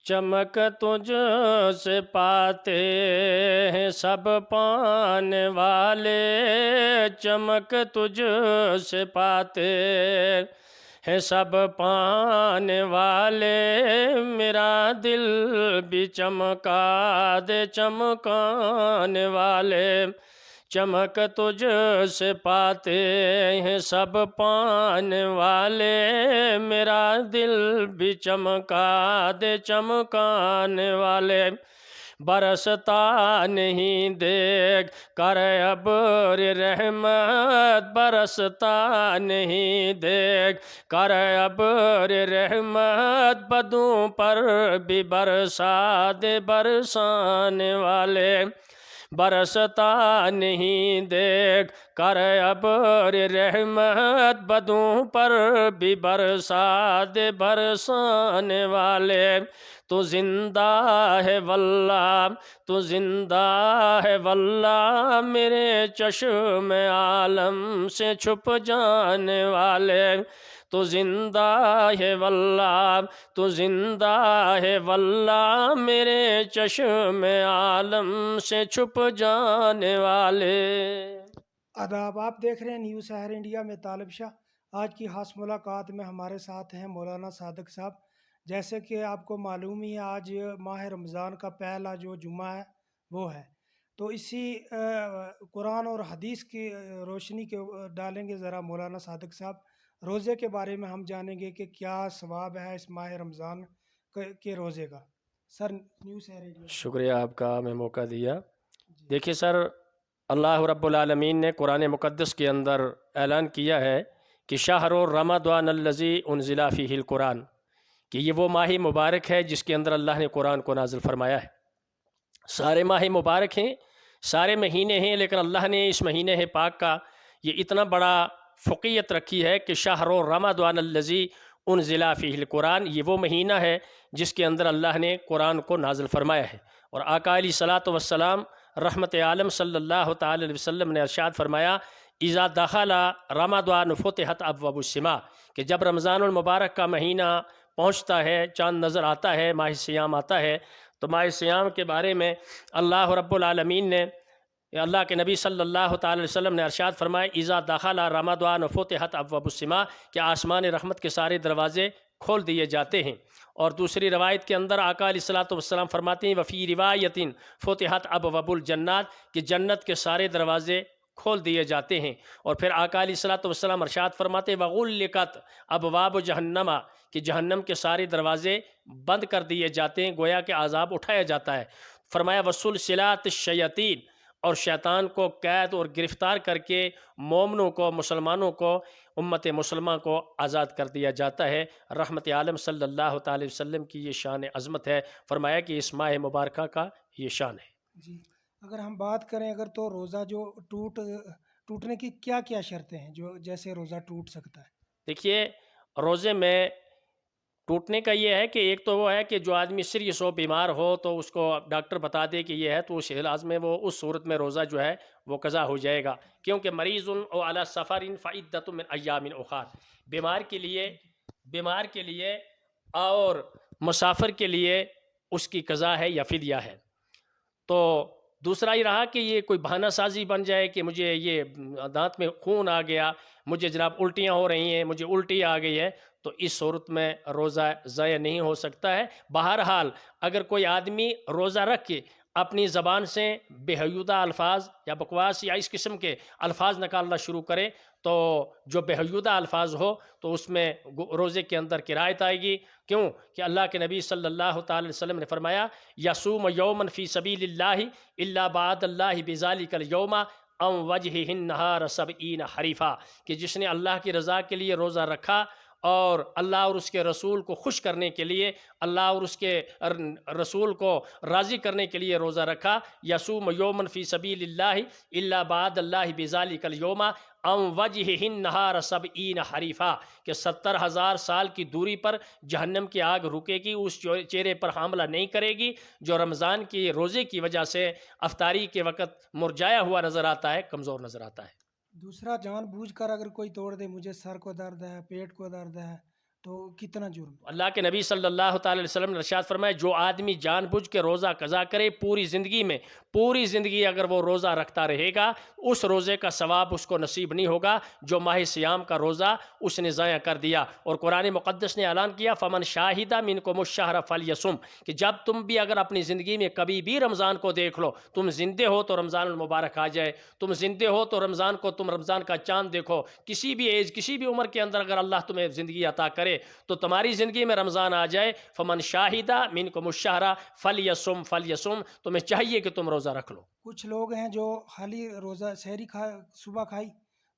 چمک تجھ سے پاتے ہیں سب پانے والے، چمک تجھ سے پاتے ہیں سب پانے والے، میرا دل بھی چمکا دے چمکانے والے، چمک تجھ سے پاتے ہیں سب پانے والے، میرا دل بھی چمکا دے چمکانے والے، برستا نہیں دیکھ کر ابر رحمت، برستا نہیں دیکھ کر ابر رحمت، بدوں پر بھی برسا دے برسانے والے، برستا نہیں دیکھ کر ابر رحمت، بدوں پر بھی برسا دے برسانے والے، تو زندہ ہے واللہ، تو زندہ ہے واللہ، میرے چشم عالم سے چھپ جانے والے، تو زندہ ہے واللہ، تو زندہ ہے واللہ، میرے چشم عالم سے چھپ جانے والے۔ آداب، آپ دیکھ رہے ہیں نیوز سحر انڈیا میں طالب شاہ۔ آج کی خاص ملاقات میں ہمارے ساتھ ہیں مولانا صادق صاحب۔ جیسے کہ آپ کو معلوم ہی ہے، آج ماہ رمضان کا پہلا جو جمعہ ہے وہ ہے، تو اسی قرآن اور حدیث کی روشنی کے ڈالیں گے ذرا مولانا صادق صاحب۔ روزے کے بارے میں ہم جانیں گے کہ کیا ثواب ہے اس ماہ رمضان کے روزے کا۔ سر، نیوز سحر انڈیا۔ شکریہ آپ کا، ہمیں موقع دیا۔ جی دیکھیے سر، اللہ رب العالمین نے قرآن مقدس کے اندر اعلان کیا ہے کہ شہر رمضان الذی انزل فیہ القرآن، کہ یہ وہ ماہ مبارک ہے جس کے اندر اللہ نے قرآن کو نازل فرمایا ہے۔ سارے ماہ مبارک ہیں، سارے مہینے ہیں، لیکن اللہ نے اس مہینے پاک کا یہ اتنا بڑا فقیت رکھی ہے کہ شہر رمضان الذی انزل فیہ القرآن، یہ وہ مہینہ ہے جس کے اندر اللہ نے قرآن کو نازل فرمایا ہے۔ اور آقا علیہ الصلاۃ والسلام رحمت عالم صلی اللہ تعالی علیہ وسلم نے ارشاد فرمایا، اذا دخل رمضان فتحت ابواب السماء، کہ جب رمضان المبارک کا مہینہ پہنچتا ہے، چاند نظر آتا ہے، ماہ سیام آتا ہے، تو ماہ سیام کے بارے میں اللہ رب العالمین نے، اللہ کے نبی صلی اللہ تعالی علیہ وسلم نے ارشاد فرمایا، اذا دخل رمضان فتحت ابواب السماء، کہ آسمان رحمت کے سارے دروازے کھول دیے جاتے ہیں۔ اور دوسری روایت کے اندر آقا علیہ الصلاۃ والسلام فرماتے ہیں، وفی روایت فتحت ابواب الجنات، کہ جنت کے سارے دروازے کھول دیے جاتے ہیں۔ اور پھر آقا علیہ الصلاۃ والسلام ارشاد فرماتے ہیں، وغلقت ابواب جہنم، کہ جہنم کے سارے دروازے بند کر دیے جاتے ہیں، گویا کہ عذاب اٹھایا جاتا ہے۔ فرمایا وسلسلات الشیاطین، اور شیطان کو قید اور گرفتار کر کے مومنوں کو، مسلمانوں کو، امت مسلمہ کو آزاد کر دیا جاتا ہے۔ رحمت عالم صلی اللہ تعالی وسلم کی یہ شان عظمت ہے، فرمایا کہ اس ماہ مبارکہ کا یہ شان ہے۔ جی، اگر ہم بات کریں اگر تو روزہ جو ٹوٹنے کی کیا کیا شرطیں ہیں جو جیسے روزہ ٹوٹ سکتا ہے؟ دیکھیے، روزے میں ٹوٹنے کا یہ ہے کہ ایک تو وہ ہے کہ جو آدمی سیریس ہو، بیمار ہو، تو اس کو ڈاکٹر بتا دے کہ یہ ہے، تو اس علاج میں وہ اس صورت میں روزہ جو ہے وہ قضا ہو جائے گا، کیونکہ مریض او علی سفر فعدۃ من ایام اخر، بیمار کے لیے اور مسافر کے لیے اس کی قضا ہے یا فدیہ ہے۔ تو دوسرا یہ رہا کہ یہ کوئی بہانہ سازی بن جائے کہ مجھے یہ دانت میں خون آ گیا، مجھے جناب الٹیاں ہو رہی ہیں، مجھے الٹی آ گئی ہے، تو اس صورت میں روزہ ضائع نہیں ہو سکتا ہے۔ بہرحال اگر کوئی آدمی روزہ رکھ کے اپنی زبان سے بےہودہ الفاظ یا بکواس یا اس قسم کے الفاظ نکالنا شروع کرے، تو جو بےہودہ الفاظ ہو تو اس میں روزے کے اندر کرایت آئے گی۔ کیوں کہ اللہ کے نبی صلی اللہ تعالی وسلم نے فرمایا، یصوم یوما فی سبیل اللہ الا بعد اللہ بذالک الیوم ام وجہ النہار سبعین حریفا، کہ جس نے اللہ کی رضا کے لیے روزہ رکھا اور اللہ اور اس کے رسول کو خوش کرنے کے لیے، اللہ اور اس کے رسول کو راضی کرنے کے لیے روزہ رکھا، یصوم یوما فی سبیل اللہ الا بعد اللہ بذالک الیوم ام وجہ النہار سبعین حریفا، کہ 70,000 سال کی دوری پر جہنم کی آگ رکے گی، اس چہرے پر حاملہ نہیں کرے گی جو رمضان کی روزے کی وجہ سے افطاری کے وقت مرجھایا ہوا نظر آتا ہے، کمزور نظر آتا ہے۔ دوسرا، جان بوجھ کر اگر کوئی توڑ دے، مجھے سر کو درد ہے، پیٹ کو درد ہے، तो कितना जुर्म है? अल्लाह के नबी सल्लल्लाहु अलैहि वसल्लम ने इरशाद फरमाया, जो आदमी जानबूझ के रोज़ा कज़ा करे पूरी ज़िंदगी अगर वो रोज़ा रखता रहेगा, उस रोज़े का सवाब उसको नसीब नहीं होगा जो माह सियाम का रोज़ा उसने ज़ाया कर दिया। और कुरान मुक़द्दस ने ऐलान किया, फ़मन शाहिदा मिनकुमुश-शहर फ़लयसुम, कि जब तुम भी अगर अपनी ज़िंदगी में कभी भी रमज़ान को देख लो, तुम ज़िंदे हो तो रमज़ानुल मुबारक आ जाए, तुम ज़िंदे हो तो रमज़ान का चाँद देखो, किसी भी एज किसी भी उम्र के अंदर अगर अल्लाह तुम्हें ज़िंदगी अता करे तो तुम्हारी ज़िंदगी में रमज़ान आ जाए, फ़मन शाहिदा मिनकुमुश-शहर फ़लयसुम, तुम्हें चाहिए कि तुम रोज़ा रख लो। कुछ लोग हैं जो खाली रोज़ा सहरी खा सुबह खाई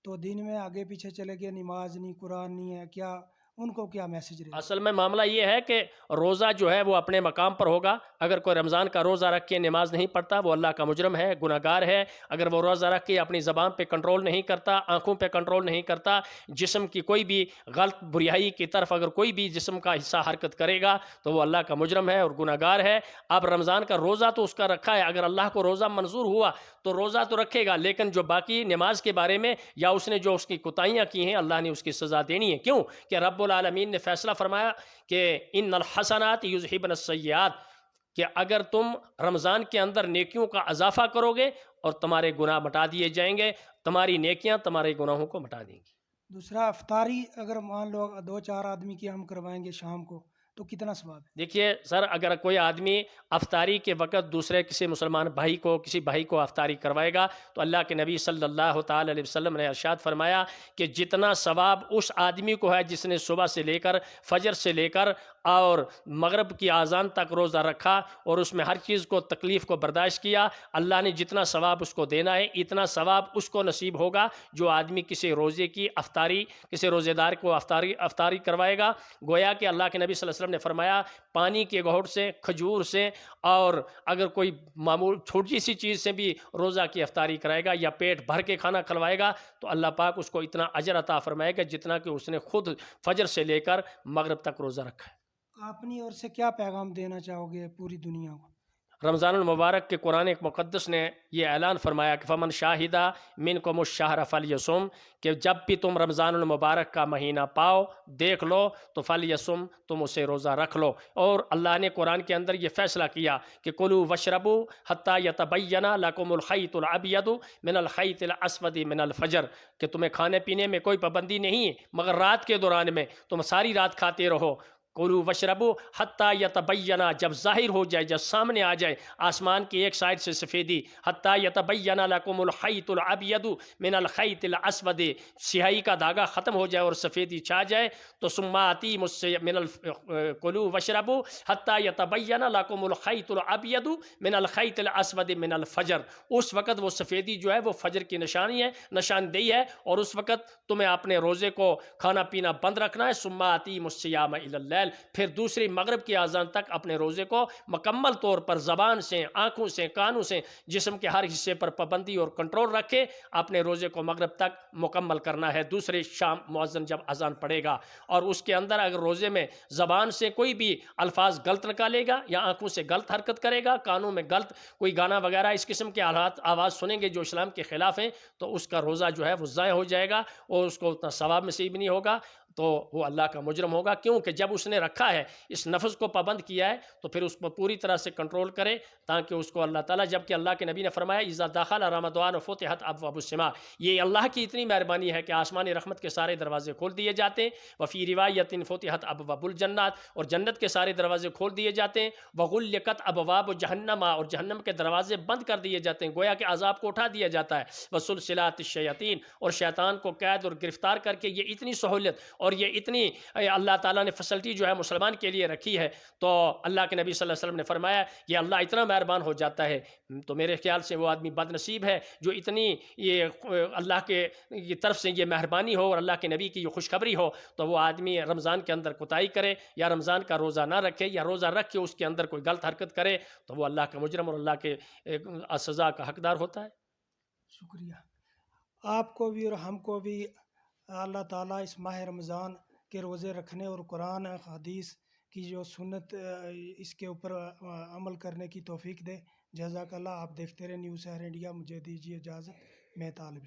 तो दिन में आगे पीछे चले गए, नमाज नहीं, कुरान नहीं है, क्या उनको क्या मैसेज रहेगा? असल में मामला ये है कि रोज़ा जो है वो अपने मकाम पर होगा। अगर कोई रमज़ान का रोज़ा रख के नमाज नहीं पढ़ता, वो अल्लाह का मुजरम है, गुनहगार है। अगर वो रोज़ा रख के अपनी ज़बान पे कंट्रोल नहीं करता, आँखों पे कंट्रोल नहीं करता, जिस्म की कोई भी गलत बुराई की तरफ अगर कोई भी जिस्म का हिस्सा हरकत करेगा तो वो अल्लाह का मुजरम है और गुनहगार है। अब रमज़ान का रोज़ा तो उसका रखा है, अगर अल्लाह को रोज़ा मंजूर हुआ तो रोज़ा तो रखेगा, लेकिन जो बाकी नमाज के बारे में या उसने जो उसकी कोताहियाँ की हैं, अल्लाह ने उसकी सज़ा देनी है। क्यों? कि रब्बुल आलमीन ने फैसला फरमाया कि इन्नल हसनात युज़हिबन सय्यात, कि अगर तुम रमज़ान के अंदर नेकियों का इजाफा करोगे और तुम्हारे गुनाह मिटा दिए जाएंगे, तुम्हारी नेकियां तुम्हारे गुनाहों को मिटा देंगी। दूसरा अफ्तारी अगर मान लो 2-4 आदमी की हम करवाएंगे शाम को तो कितना सवाब है? देखिए सर, अगर कोई आदमी अफ्तारी के वक़्त दूसरे किसी मुसलमान भाई को, किसी भाई को अफ्तारी करवाएगा तो अल्लाह के नबी सल्लल्लाहु ताला अलैहि वसल्लम ने इरशाद फरमाया कि जितना सवाब उस आदमी को है जिसने सुबह से लेकर फजर से लेकर और मगरिब की आज़ान तक रोज़ा रखा और उसमें हर चीज़ को तकलीफ़ को बर्दाश्त किया, अल्लाह ने जितना सवाब उसको देना है इतना सवाब उसको नसीब होगा जो आदमी किसी रोज़े की अफ्तारी, किसी रोज़ेदार को अफ्तारी करवाएगा। गोया कि अल्लाह के नबी सल्लल्लाहु अलैहि वसल्लम ने फरमाया, पानी के घोंट से, खजूर से, और अगर कोई मामूल छोटी सी चीज़ से भी रोज़ा की अफ्तारी कराएगा या पेट भर के खाना खिलवाएगा तो अल्लाह पाक उसको इतना अजर अता फरमाएगा जितना कि उसने खुद फजर से लेकर मगरिब तक रोज़ा रखा है। अपनी ओर से क्या पैगाम देना चाहोगे पूरी दुनिया को? रमज़ानुल मुबारक के कुरान मुक़द्दस ने ये ऐलान फरमाया कि फ़मन शाहिदा मिनकुमुश-शहर फ़लयसुम, कि जब भी तुम रमज़ानुल मुबारक का महीना पाओ, देख लो तो फ़लयसुम, तुम उसे रोज़ा रख लो। और अल्लाह ने कुरान के अंदर ये फ़ैसला किया कि कुलू वशरबू हत्ता यतबय्यना लकुमुल खैतुल अबयदु मिनल खैतिल अस्वदी मिनल फ़जर, कि तुम्हें खाने पीने में कोई पाबंदी नहीं है मगर रात के दौरान में तुम सारी रात खाते रहो। कुलू वशरबू हत्ता यतबय्यना, जब ज़ाहिर हो जाए, जब सामने आ जाए आसमान की एक साइड से सफ़ेदी, हत्ता यतबय्यना लकुमुल खैतुल अबयदु मिनल खैतिल अस्वदी, स्याही का धागा ख़त्म हो जाए और सफ़ेदी छा जाए तो सुम्मा आती मुझसे मिनल कुलू वशरबू हत्ता यतबय्यना लकुमुल खैतुल अबयदु मिनल खैतिल अस्वदी मिनल फ़जर, उस वक़्त वो सफ़ेदी जो है वो फ़जर की निशानी है, निशानदेही है, और उस वक़्त तुम्हें अपने रोज़े को खाना पीना बंद रखना है। सुम्मा आती मुस्सियाम इलल, फिर दूसरी मगरिब की आज़ान तक अपने रोज़े को मुकम्मल तौर पर ज़बान से, आँखों से, कानों से, जिस्म के हर हिस्से पर पाबंदी और कंट्रोल रखे अपने रोज़े को मगरिब तक मुकम्मल करना है। दूसरे शाम मुअज्जिन जब अज़ान पड़ेगा और उसके अंदर अगर रोज़े में ज़बान से कोई भी अल्फाज गलत निकालेगा या आँखों से गलत हरकत करेगा, कानों में गलत कोई गाना वगैरह इस किस्म के हालात आवाज़ सुनेंगे जो इस्लाम के ख़िलाफ़ हैं तो उसका रोज़ा जो है वो ज़ाया हो जाएगा और उसको उतना सवाब नसीब नहीं होगा, तो वो अल्लाह का मुजरम होगा। क्योंकि जब उसने रखा है, इस नफ्स को पाबंद किया है, तो फिर उस पर पूरी तरह से कंट्रोल करे ताकि उसको अल्लाह ताला, जबकि अल्लाह के नबी ने फरमाया इज़ा दाखल रमज़ान फ़ुतिहत अब्वाबुस्समा, ये अल्लाह की इतनी मेहरबानी है कि आसमानी रहमत के सारे दरवाजे खोल दिए जाते हैं। वफ़ी रिवायतिन फ़ुतिहत अब्वाबुल जन्नत, और जन्नत के सारे दरवाजे खोल दिए जाते हैं। वग़ुल्लिक़त अब्वाबु जहन्नमा, और जहन्नम के दरवाजे बंद कर दिए जाते हैं, गोया के अज़ाब को उठा दिया जाता है। वसुलसिलातिश शयातीन, और शैतान को कैद और गिरफ़्तार करके, ये इतनी सहूलियत और ये इतनी अल्लाह ताला ने फैसिलिटी जो है मुसलमान के लिए रखी है, तो अल्लाह के नबी सल्लल्लाहु अलैहि वसल्लम ने फरमाया ये अल्लाह इतना मेहरबान हो जाता है, तो मेरे ख्याल से वो आदमी बदनसीब है जो इतनी ये अल्लाह के ये तरफ से ये मेहरबानी हो और अल्लाह के नबी की ये खुशखबरी हो, तो वो आदमी रमज़ान के अंदर कोताही करे या रमज़ान का रोज़ा ना रखे या रोज़ा रख के उसके अंदर कोई गलत हरकत करे तो वो अल्लाह का मुजरम और अल्लाह के सज़ा का हकदार होता है। शुक्रिया। आपको भी और हमको भी अल्लाह ताला इस माह रमज़ान के रोज़े रखने और कुरान हदीस की जो सुन्नत इसके ऊपर अमल करने की तौफीक दे। जज़ाकल्लाह। आप देखते रहे न्यूज़ शहर इंडिया। मुझे दीजिए इजाज़त। मैं तालिब